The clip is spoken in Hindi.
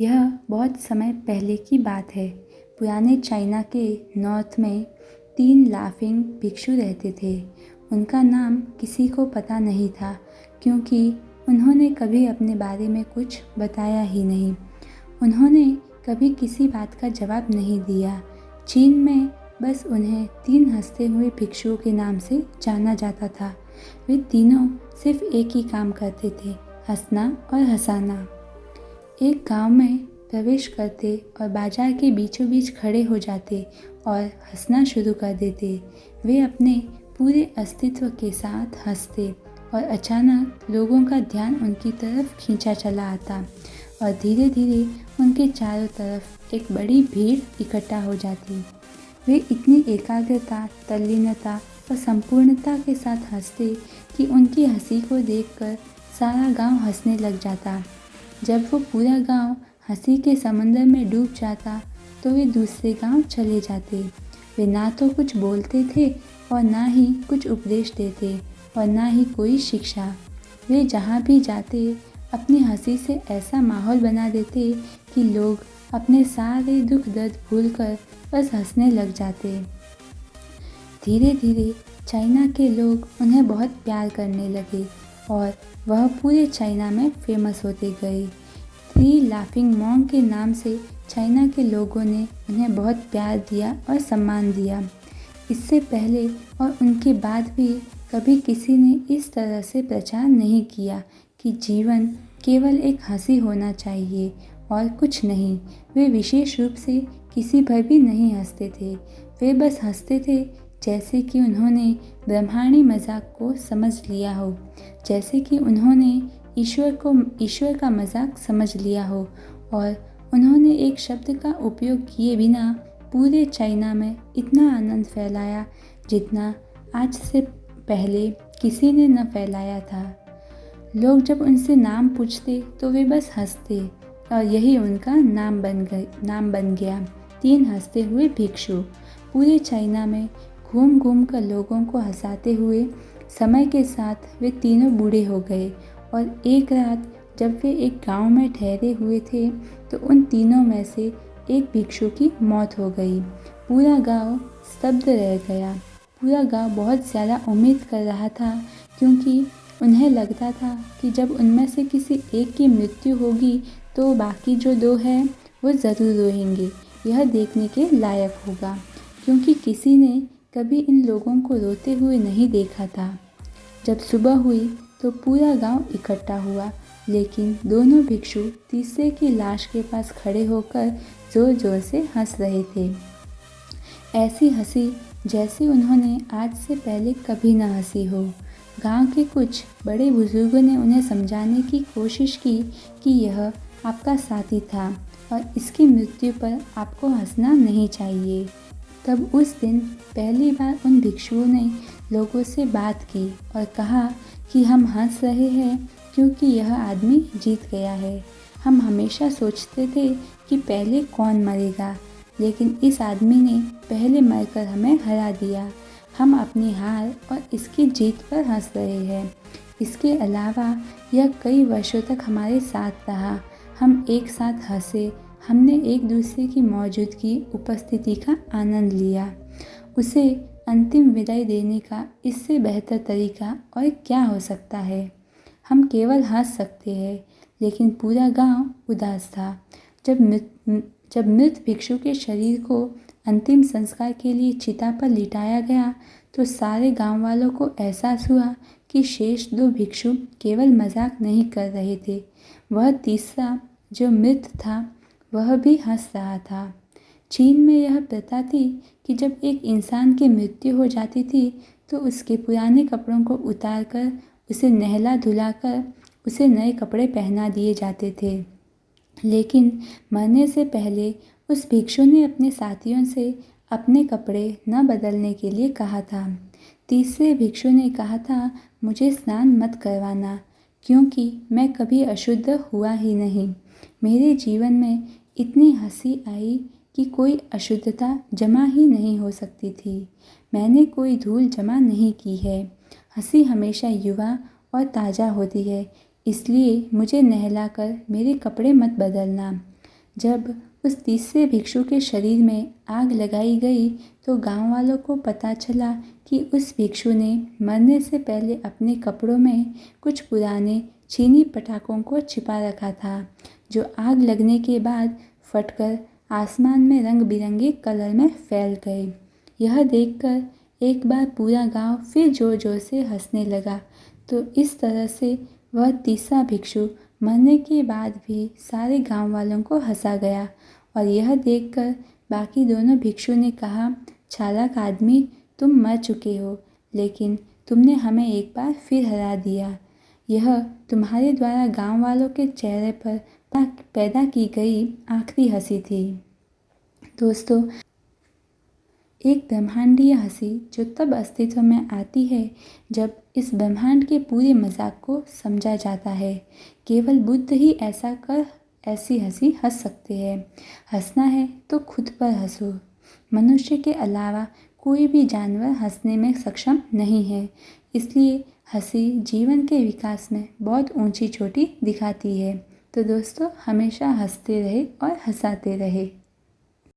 यह बहुत समय पहले की बात है। पुराने चाइना के नॉर्थ में 3 लाफिंग भिक्षु रहते थे। उनका नाम किसी को पता नहीं था, क्योंकि उन्होंने कभी अपने बारे में कुछ बताया ही नहीं। उन्होंने कभी किसी बात का जवाब नहीं दिया। चीन में बस उन्हें 3 हंसते हुए भिक्षुओं के नाम से जाना जाता था। वे तीनों सिर्फ एक ही काम करते थे, हंसना और हंसाना। एक गांव में प्रवेश करते और बाजार के बीचों बीच खड़े हो जाते और हंसना शुरू कर देते। वे अपने पूरे अस्तित्व के साथ हंसते और अचानक लोगों का ध्यान उनकी तरफ खींचा चला आता और धीरे धीरे उनके चारों तरफ एक बड़ी भीड़ इकट्ठा हो जाती। वे इतनी एकाग्रता, तल्लीनता और संपूर्णता के साथ हंसते कि उनकी हंसी को देखकर सारा गांव हंसने लग जाता। जब वो पूरा गांव हंसी के समंदर में डूब जाता तो वे दूसरे गांव चले जाते। वे ना तो कुछ बोलते थे और ना ही कुछ उपदेश देते और ना ही कोई शिक्षा। वे जहाँ भी जाते अपनी हंसी से ऐसा माहौल बना देते कि लोग अपने सारे दुख दर्द भूलकर बस हंसने लग जाते। धीरे धीरे चाइना के लोग उन्हें बहुत प्यार करने लगे और वह पूरे चाइना में फेमस होते गए। 3 लाफिंग मॉन्क के नाम से चाइना के लोगों ने उन्हें बहुत प्यार दिया और सम्मान दिया। इससे पहले और उनके बाद भी कभी किसी ने इस तरह से प्रचार नहीं किया कि जीवन केवल एक हंसी होना चाहिए और कुछ नहीं। वे विशेष रूप से किसी पर भी नहीं हंसते थे। वे बस हंसते थे जैसे कि उन्होंने ब्रह्मांडी मजाक को समझ लिया हो, जैसे कि उन्होंने ईश्वर का मजाक समझ लिया हो और उन्होंने एक शब्द का उपयोग किए बिना पूरे चाइना में इतना आनंद फैलाया जितना आज से पहले किसी ने न फैलाया था। लोग जब उनसे नाम पूछते तो वे बस हंसते और यही उनका नाम बन गया, 3 हंसते हुए भिक्षु। पूरे चाइना में घूम घूम कर लोगों को हंसाते हुए समय के साथ वे तीनों बूढ़े हो गए और एक रात जब वे एक गांव में ठहरे हुए थे तो उन तीनों में से एक भिक्षु की मौत हो गई। पूरा गांव स्तब्ध रह गया। पूरा गांव बहुत ज़्यादा उम्मीद कर रहा था, क्योंकि उन्हें लगता था कि जब उनमें से किसी एक की मृत्यु होगी तो बाकी जो 2 हैं वो ज़रूर रोएंगे। यह देखने के लायक होगा, क्योंकि किसी ने कभी इन लोगों को रोते हुए नहीं देखा था। जब सुबह हुई तो पूरा गांव इकट्ठा हुआ, लेकिन दोनों भिक्षु तीसरे की लाश के पास खड़े होकर ज़ोर ज़ोर से हंस रहे थे। ऐसी हंसी जैसी उन्होंने आज से पहले कभी न हंसी हो। गांव के कुछ बड़े बुजुर्गों ने उन्हें समझाने की कोशिश की कि यह आपका साथी था और इसकी मृत्यु पर आपको हंसना नहीं चाहिए। तब उस दिन पहली बार उन भिक्षुओं ने लोगों से बात की और कहा कि हम हंस रहे हैं क्योंकि यह आदमी जीत गया है। हम हमेशा सोचते थे कि पहले कौन मरेगा, लेकिन इस आदमी ने पहले मरकर हमें हरा दिया। हम अपनी हार और इसकी जीत पर हंस रहे हैं। इसके अलावा यह कई वर्षों तक हमारे साथ रहा। हम एक साथ हंसे, हमने एक दूसरे की मौजूदगी, उपस्थिति का आनंद लिया। उसे अंतिम विदाई देने का इससे बेहतर तरीका और क्या हो सकता है। हम केवल हंस सकते हैं, लेकिन पूरा गांव उदास था। जब मृत भिक्षु के शरीर को अंतिम संस्कार के लिए चिता पर लिटाया गया तो सारे गांव वालों को एहसास हुआ कि शेष 2 भिक्षु केवल मजाक नहीं कर रहे थे। वह तीसरा जो मृत था वह भी हंस रहा था। चीन में यह प्रथा थी कि जब एक इंसान की मृत्यु हो जाती थी तो उसके पुराने कपड़ों को उतार कर उसे नहला धुलाकर उसे नए कपड़े पहना दिए जाते थे। लेकिन मरने से पहले उस भिक्षु ने अपने साथियों से अपने कपड़े न बदलने के लिए कहा था। तीसरे भिक्षु ने कहा था, मुझे स्नान मत करवाना, क्योंकि मैं कभी अशुद्ध हुआ ही नहीं। मेरे जीवन में इतनी हंसी आई कि कोई अशुद्धता जमा ही नहीं हो सकती थी। मैंने कोई धूल जमा नहीं की है। हंसी हमेशा युवा और ताज़ा होती है, इसलिए मुझे नहलाकर मेरे कपड़े मत बदलना। जब उस तीसरे भिक्षु के शरीर में आग लगाई गई तो गांव वालों को पता चला कि उस भिक्षु ने मरने से पहले अपने कपड़ों में कुछ पुराने चीनी पटाखों को छिपा रखा था, जो आग लगने के बाद फटकर आसमान में रंग बिरंगे कलर में फैल गए। यह देखकर एक बार पूरा गांव फिर जोर जोर से हंसने लगा। तो इस तरह से वह तीसरा भिक्षु मरने के बाद भी सारे गांव वालों को हंसा गया। और यह देखकर बाकी दोनों भिक्षु ने कहा, चालाक आदमी, तुम मर चुके हो, लेकिन तुमने हमें एक बार फिर हरा दिया। यह तुम्हारे द्वारा गांव वालों के चेहरे पर पैदा की गई आखिरी हंसी थी। दोस्तों, एक ब्रह्मांडीय हंसी जो तब अस्तित्व में आती है जब इस ब्रह्मांड के पूरे मजाक को समझा जाता है। केवल बुद्ध ही ऐसी हंसी हंस सकते हैं। हंसना है तो खुद पर हंसो। मनुष्य के अलावा कोई भी जानवर हंसने में सक्षम नहीं है, इसलिए हंसी जीवन के विकास में बहुत ऊंची चोटी दिखाती है। तो दोस्तों, हमेशा हंसते रहे और हंसाते रहे।